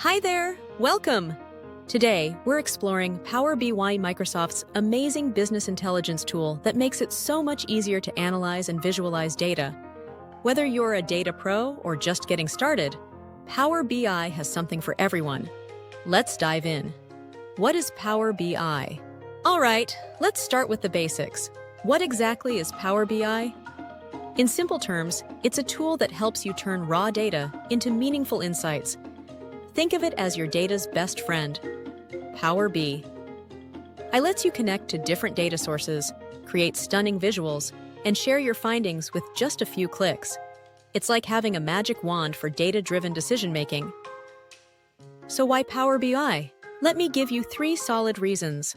Hi there! Welcome! Today, we're exploring Power BI, Microsoft's amazing business intelligence tool that makes it so much easier to analyze and visualize data. Whether you're a data pro or just getting started, Power BI has something for everyone. Let's dive in. What is Power BI? All right, let's start with the basics. What exactly is Power BI? In simple terms, it's a tool that helps you turn raw data into meaningful insights. Think of it as your data's best friend. Power BI lets you connect to different data sources, create stunning visuals, and share your findings with just a few clicks. It's like having a magic wand for data-driven decision-making. So why Power BI? Let me give you 3 solid reasons.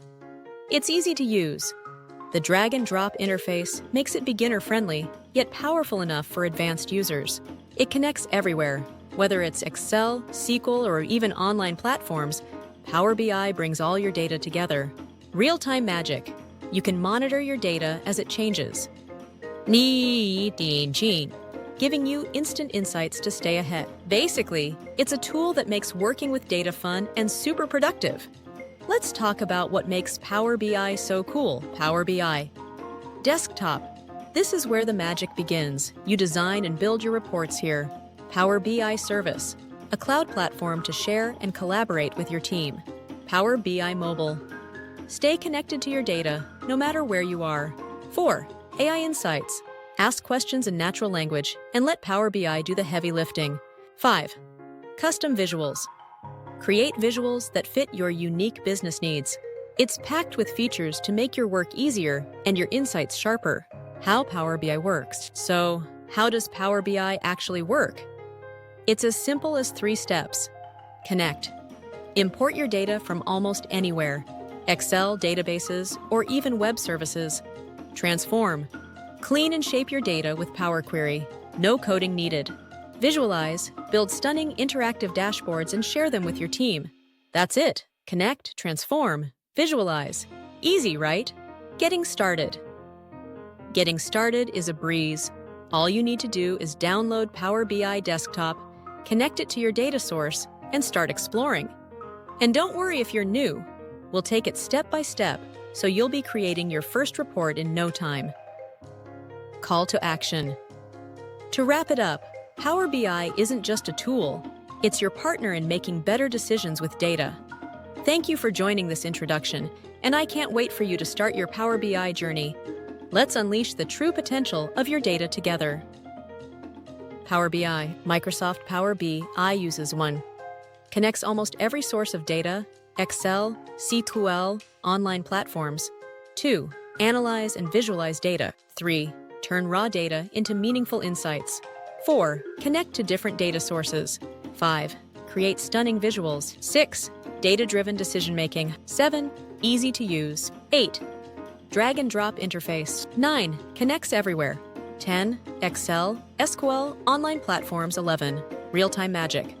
It's easy to use. The drag-and-drop interface makes it beginner-friendly, yet powerful enough for advanced users. It connects everywhere. Whether it's Excel, SQL, or even online platforms, Power BI brings all your data together. Real-time magic. You can monitor your data as it changes, giving you instant insights to stay ahead. Basically, it's a tool that makes working with data fun and super productive. Let's talk about what makes Power BI so cool. Power BI Desktop. This is where the magic begins. You design and build your reports here. Power BI Service, a cloud platform to share and collaborate with your team. Power BI Mobile. Stay connected to your data, no matter where you are. 4. AI Insights. Ask questions in natural language and let Power BI do the heavy lifting. 5. Custom Visuals. Create visuals that fit your unique business needs. It's packed with features to make your work easier and your insights sharper. How Power BI works. So, how does Power BI actually work? It's as simple as 3 steps. Connect. Import your data from almost anywhere. Excel databases or even web services. Transform. Clean and shape your data with Power Query. No coding needed. Visualize. Build stunning interactive dashboards and share them with your team. That's it. Connect, transform, visualize. Easy, right? Getting started. Getting started is a breeze. All you need to do is download Power BI Desktop, connect it to your data source, and start exploring. And don't worry if you're new. We'll take it step by step, so you'll be creating your first report in no time. Call to action. To wrap it up, Power BI isn't just a tool, it's your partner in making better decisions with data. Thank you for joining this introduction, and I can't wait for you to start your Power BI journey. Let's unleash the true potential of your data together. Power BI. Microsoft Power BI uses 1. Connects almost every source of data, Excel, SQL, online platforms. 2. Analyze and visualize data. 3. Turn raw data into meaningful insights. 4. Connect to different data sources. 5. Create stunning visuals. 6. Data-driven decision-making. 7. Easy to use. 8. Drag-and-drop interface. 9. Connects everywhere. 10. Excel, SQL, online platforms. 11. Real-time magic.